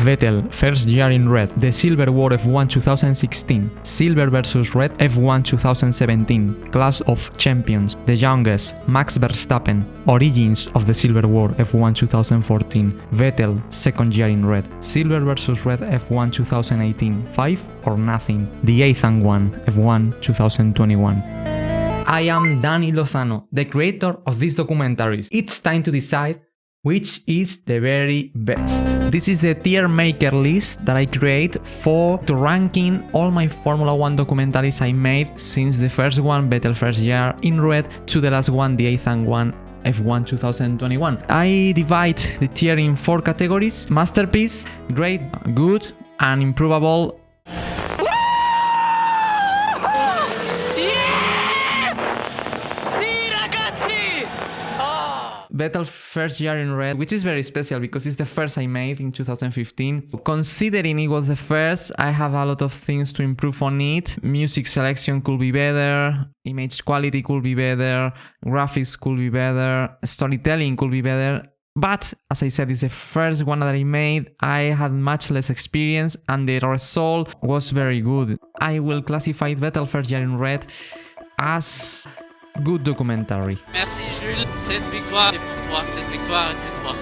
Vettel, first year in red, the Silver War F1 2016, Silver vs Red F1 2017, Clash of Champions, The Youngest, Max Verstappen, Origins of the Silver War F1 2014, Vettel, second year in red, Silver vs Red F1 2018, 5 or nothing, The Eighth and One F1 2021. I am Dani Lozano, the creator of these documentaries. It's time to decide which is the very best. This is the tier maker list that I create to ranking all my Formula 1 documentaries I made since the first one, Vettel first year in red, to the last one, The Eighth and One F1 2021. I divide the tier in 4 categories: masterpiece, great, good, and improvable. Vettel first year in red, which is very special because it's the first I made in 2015. Considering it was the first, I have a lot of things to improve on it. Music selection could be better, image quality could be better, graphics could be better, storytelling could be better. But as I said, it's the first one that I made. I had much less experience and the result was very good. I will classify Vettel first year in red as good documentary. Merci Jules, cette victoire est pour toi, cette victoire est pour toi.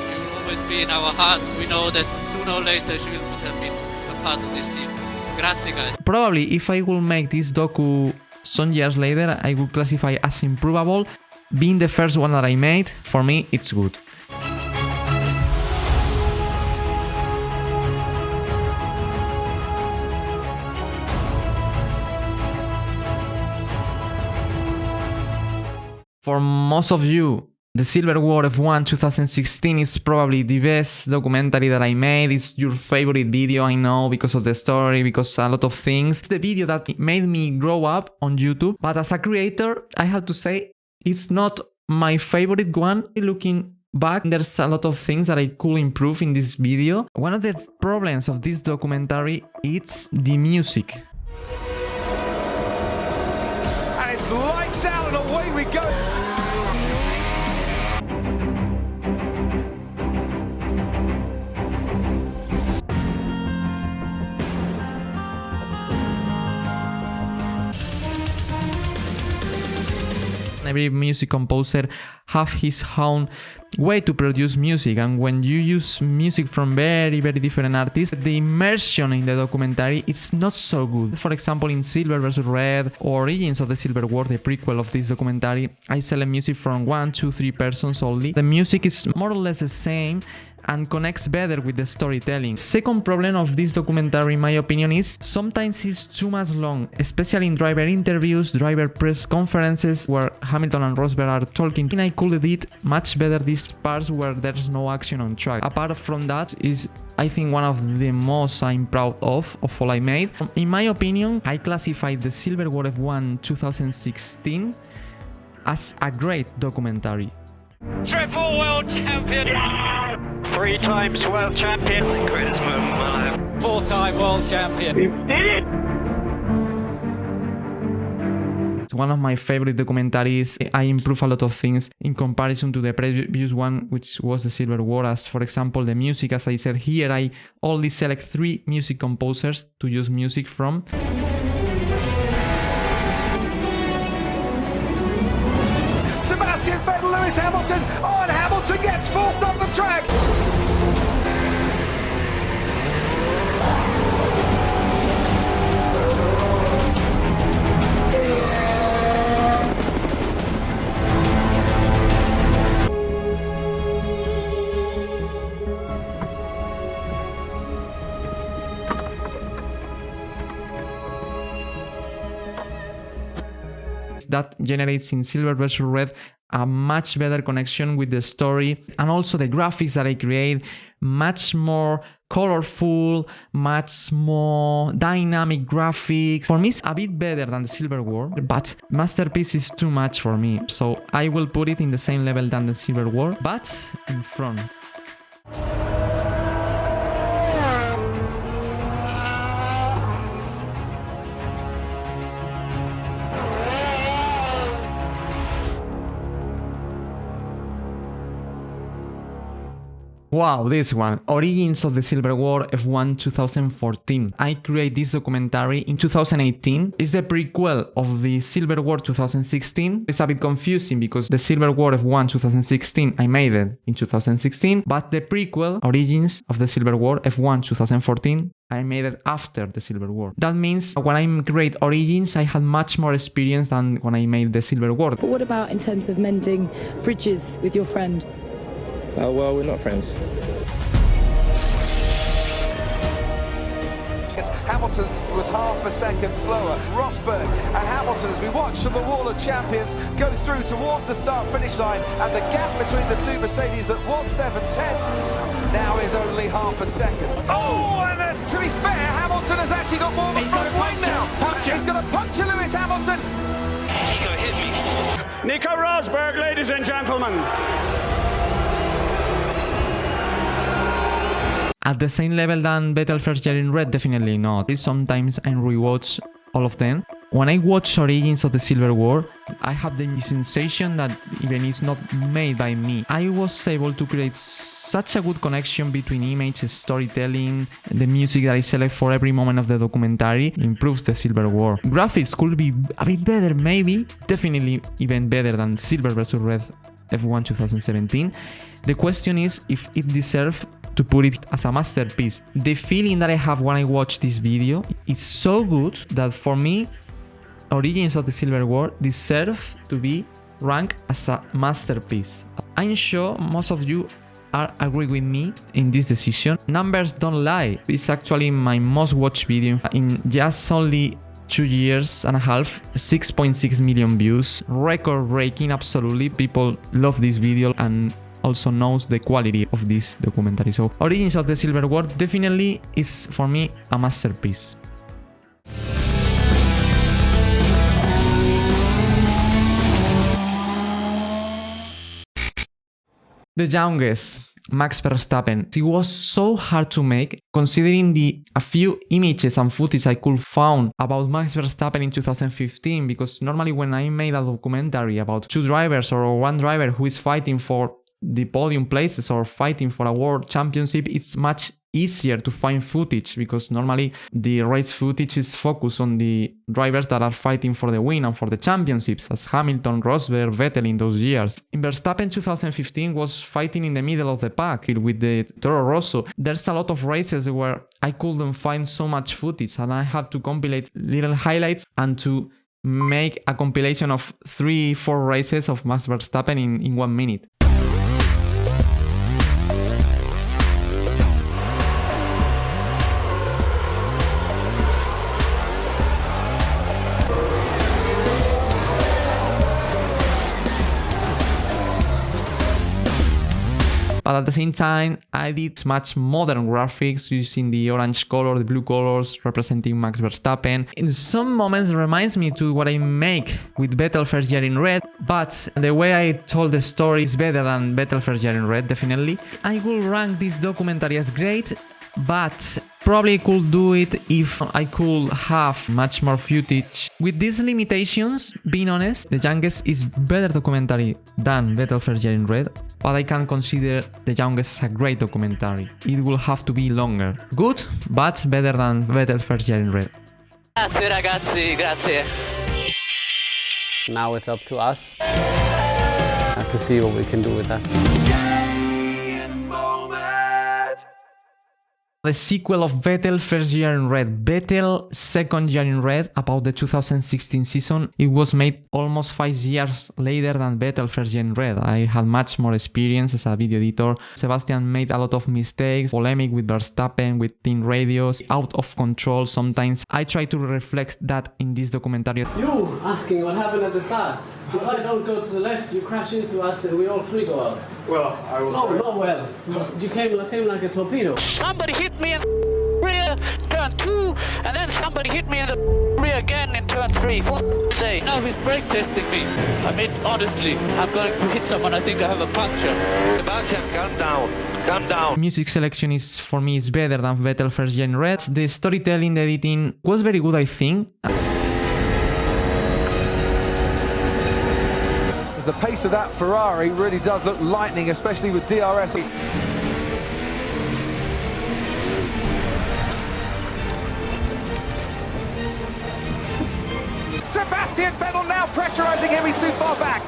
You will always be in our hearts. We know that sooner or later Jules would have been a part of this team. Grazie guys. Probably if I will make this docu some years later, I would classify as improvable. Being the first one that I made, for me it's good. For most of you, the Silver War F1 2016 is probably the best documentary that I made. It's your favorite video, I know, because of the story, because a lot of things. It's the video that made me grow up on YouTube. But as a creator, I have to say, it's not my favorite one. Looking back, there's a lot of things that I could improve in this video. One of the problems of this documentary is the music. And it's lights out and away we go. Every music composer have his own way to produce music, and when you use music from very different artists, the immersion in the documentary is not so good. For example, in Silver vs Red or Origins of the Silver War, the prequel of this documentary, I select music from 1, 2, 3 persons only. The music is more or less the same and connects better with the storytelling. Second problem of this documentary, in my opinion, is sometimes it's too much long, especially in driver interviews, driver press conferences where Hamilton and Rosberg are talking. And I could edit much better these parts where there's no action on track. Apart from that, is I think one of the most I'm proud of all I made. In my opinion, I classified the Silver War F1 2016 as a great documentary. Triple world champion! Yeah! 3 times world champion! That's the greatest moment of my life. 4-time world champion. We did it! It's one of my favorite documentaries. I improve a lot of things in comparison to the previous one, which was the Silver War. As for example, the music, as I said here, I only select 3 music composers to use music from. Sebastian Vettel, Lewis Hamilton. Oh, and Hamilton gets forced off the track. That generates in Silver vs Red a much better connection with the story, and also the graphics that I create, much more colorful, much more dynamic graphics. For me, it's a bit better than the Silver War, but Masterpiece is too much for me, so I will put it in the same level than the Silver War, but in front. Wow, this one. Origins of the Silver War F1 2014. I created this documentary in 2018. It's the prequel of the Silver War 2016. It's a bit confusing because the Silver War F1 2016, I made it in 2016, but the prequel, Origins of the Silver War F1 2014, I made it after the Silver War. That means when I create Origins, I had much more experience than when I made the Silver War. But what about in terms of mending bridges with your friend? Well, we're not friends. Hamilton was half a second slower. Rosberg and Hamilton, as we watch from the Wall of Champions, go through towards the start-finish line, and the gap between the two Mercedes that was 7/10 now is only half a second. Oh, and to be fair, Hamilton has actually got more of a front wing now. He's going to puncture Lewis Hamilton. Nico hit me. Nico Rosberg, ladies and gentlemen. At the same level than Vettel first year in red, definitely not. Sometimes I rewatch all of them. When I watch Origins of the Silver War, I have the sensation that even it's not made by me. I was able to create such a good connection between image, storytelling, the music that I select for every moment of the documentary improves the Silver War. Graphics could be a bit better, maybe, definitely even better than Silver vs Red F1 2017. The question is if it deserves to put it as a masterpiece. The feeling that I have when I watch this video is so good that for me, Origins of the Silver War deserve to be ranked as a masterpiece. I'm sure most of you agree with me in this decision. Numbers don't lie. It's actually my most watched video in just only 2 years and a half, 6.6 million views, record breaking. Absolutely, people love this video and also knows the quality of this documentary. So Origins of the Silver War definitely is for me a masterpiece. The youngest, Max Verstappen. It was so hard to make considering a few images and footage I could find about Max Verstappen in 2015, because normally when I made a documentary about two drivers or one driver who is fighting for the podium places or fighting for a world championship, it's much easier to find footage because normally the race footage is focused on the drivers that are fighting for the win and for the championships, as Hamilton, Rosberg, Vettel in those years. In Verstappen 2015 was fighting in the middle of the pack with the Toro Rosso. There's a lot of races where I couldn't find so much footage and I had to compilate little highlights and to make a compilation of 3-4 races of Max Verstappen in 1 minute. But at the same time, I did much modern graphics using the orange color, the blue colors representing Max Verstappen. In some moments it reminds me to what I make with Vettel first year in red, but the way I told the story is better than Vettel first year in red, definitely. I will rank this documentary as great, but probably could do it if I could have much more footage. With these limitations, being honest, The Youngest is better documentary than Vettel first year in red, but I can consider The Youngest as a great documentary. It will have to be longer. Good, but better than Vettel first year in red. Grazie ragazzi, grazie. Now it's up to us to see what we can do with that. The sequel of Vettel first year in red, Vettel second year in red, about the 2016 season. It was made almost 5 years later than Vettel first year in red. I had much more experience as a video editor. Sebastian made a lot of mistakes, polemic with Verstappen, with team radios, out of control sometimes. I try to reflect that in this documentary. You asking what happened at the start. If I don't go to the left, you crash into us and we all three go out. Well, I was... No, not well. You came like a torpedo. Somebody hit me in the rear, turn 2, and then somebody hit me in the rear again in turn 3. For sake. Now he's brake testing me. I mean, honestly, I'm going to hit someone. I think I have a puncture. Sebastian, calm down. Calm down. Music selection is, for me, is better than Vettel first year in red. The storytelling, the editing was very good, I think. The pace of that Ferrari really does look lightning, especially with DRS. Vettel now pressurizing him, he's too far back.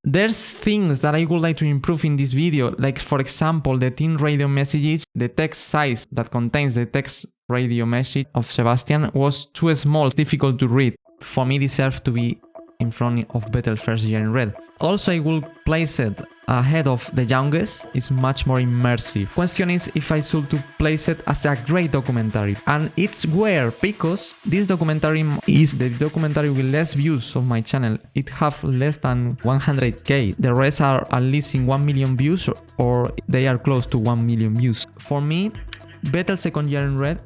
There's things that I would like to improve in this video, like for example the team radio messages. The text size that contains the text radio message of Sebastian was too small, difficult to read. For me, deserves to be in front of Vettel first year in red. Also, I will place it ahead of the youngest. It's much more immersive. Question is if I should to place it as a great documentary, and it's where, because this documentary is the documentary with less views of my channel. It have less than 100k. The rest are at least in 1 million views, or they are close to 1 million views. For me, Vettel second year in red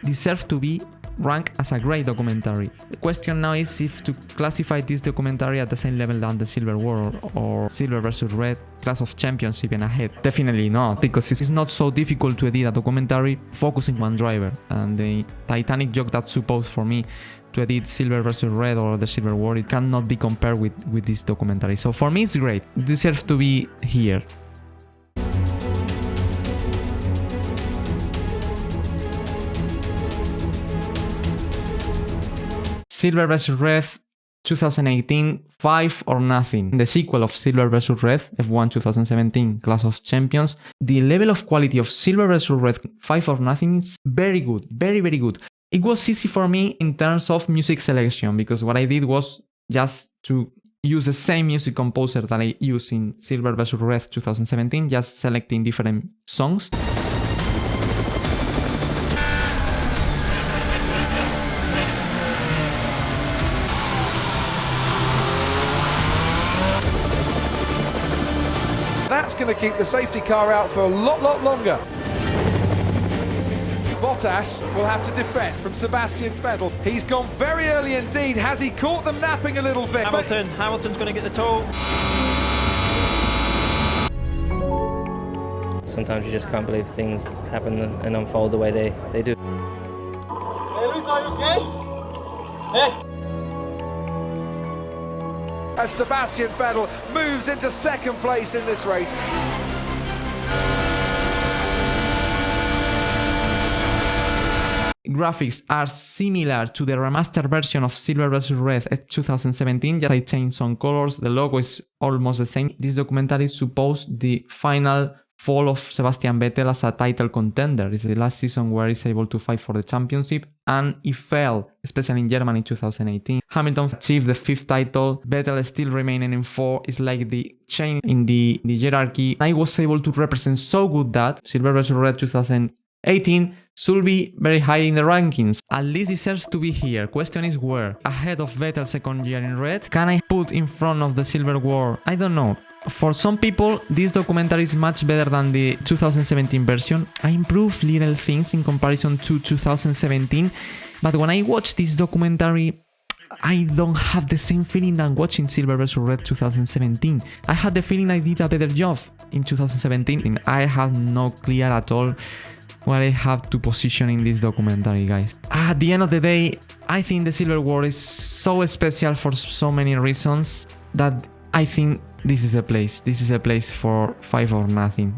deserves to be ranked as a great documentary. The question now is if to classify this documentary at the same level than the Silver War or Silver vs Red, Clash of Champions even ahead. Definitely not, because it's not so difficult to edit a documentary focusing one driver, and the Titanic joke that's supposed for me to edit Silver vs Red or the Silver War, it cannot be compared with this documentary. So for me it's great, it deserves to be here. Silver vs Red 2018, 5 or Nothing. The sequel of Silver vs Red, F1 2017, Clash of Champions. The level of quality of Silver vs Red 5 or Nothing is very good, very good. It was easy for me in terms of music selection, because what I did was just to use the same music composer that I used in Silver vs Red 2017, just selecting different songs. That's going to keep the safety car out for a lot longer. Bottas will have to defend from Sebastian Vettel. He's gone very early indeed. Has he caught them napping a little bit? Hamilton's going to get the toll. Sometimes you just can't believe things happen and unfold the way they do. Hey, Luis, are you okay? Hey. As Sebastian Vettel moves into second place in this race. Graphics are similar to the remastered version of Silver vs Red 2017, just I changed some colors, the logo is almost the same. This documentary supposed the final fall of Sebastian Vettel as a title contender. It's the last season where he's able to fight for the championship, and he fell, especially in Germany in 2018. Hamilton achieved the 5th title, Vettel still remaining in 4. It's like the chain in the hierarchy. I was able to represent so good that Silver vs Red 2018 should be very high in the rankings. At least deserves to be here. Question is where? Ahead of Vettel second year in red? Can I put in front of the Silver War? I don't know. For some people, this documentary is much better than the 2017 version. I improved little things in comparison to 2017, but when I watch this documentary, I don't have the same feeling than watching Silver vs Red 2017. I had the feeling I did a better job in 2017, and I have no clear at all what I have to position in this documentary, guys. At the end of the day, I think the Silver War is so special for so many reasons that I think this is a place. This is a place for 5 or Nothing.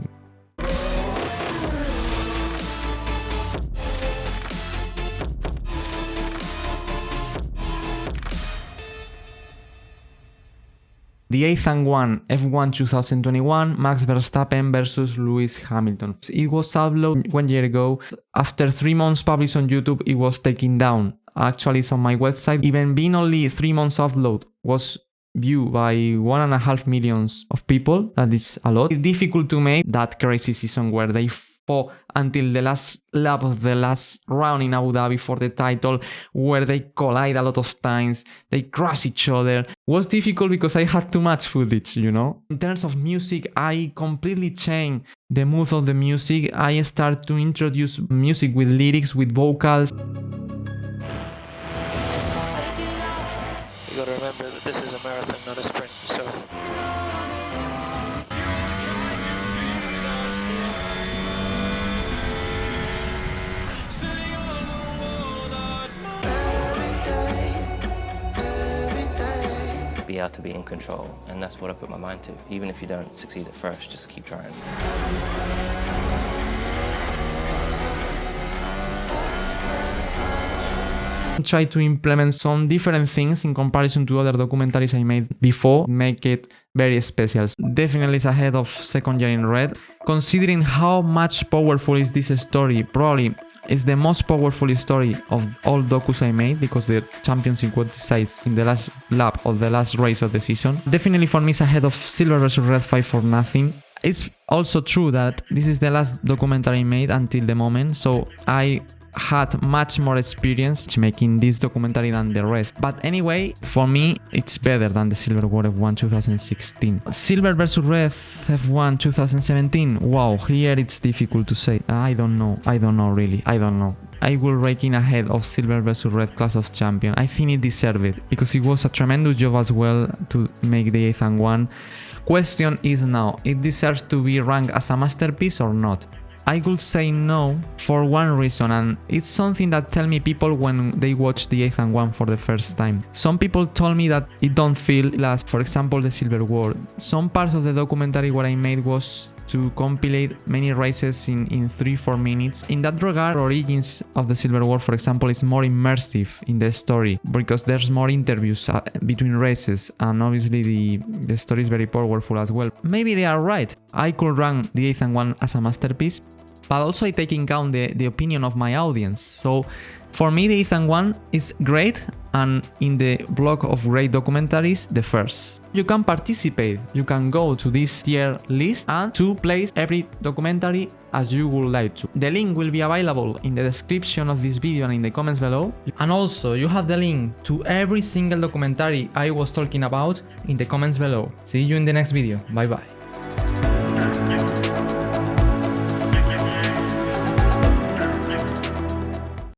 The 8th and 1, F1 2021, Max Verstappen versus Lewis Hamilton. It was uploaded 1 year ago. After 3 months published on YouTube, it was taken down. Actually, it's on my website. Even being only 3 months upload was viewed by 1.5 million of people. That is a lot. It's difficult to make that crazy season where they fought until the last lap of the last round in Abu Dhabi for the title, where they collide a lot of times, they crash each other. It was difficult because I had too much footage, you know. In terms of music, I completely changed the mood of the music. I start to introduce music with lyrics, with vocals. You got to remember that this is a marathon, not a sprint, so... able to be in control, and that's what I put my mind to. Even if you don't succeed at first, just keep trying. Try to implement some different things in comparison to other documentaries I made before, make it very special. Definitely it's ahead of Second Year in Red. Considering how much powerful is this story, probably it's the most powerful story of all docus I made, because the championship was decided in the last lap of the last race of the season. Definitely for me it's ahead of Silver vs Red Fight for Nothing. It's also true that this is the last documentary I made until the moment, so I had much more experience making this documentary than the rest. But anyway, for me, it's better than the Silver War F1 2016. Silver vs Red F1 2017. Wow, here it's difficult to say. I don't know really. I don't know. I will rank in ahead of Silver vs Red Clash of Champions. I think it deserved it, because it was a tremendous job as well to make the 8th and 1. Question is now, it deserves to be ranked as a masterpiece or not? I would say no for one reason, and it's something that tell me people when they watch the 8th and 1 for the first time. Some people told me that it don't feel as, for example, the Silver War. Some parts of the documentary what I made was to compilate many races in 3-4 minutes. In that regard, Origins of the Silver War, for example, is more immersive in the story, because there's more interviews between races, and obviously the story is very powerful as well. Maybe they are right. I could rank the 8th and 1 as a masterpiece, but also I take in account the opinion of my audience. So for me, the 8th and 1 is great, and in the block of great documentaries, the first. You can participate, you can go to this tier list and to place every documentary as you would like to. The link will be available in the description of this video and in the comments below. And also, you have the link to every single documentary I was talking about in the comments below. See you in the next video. Bye bye.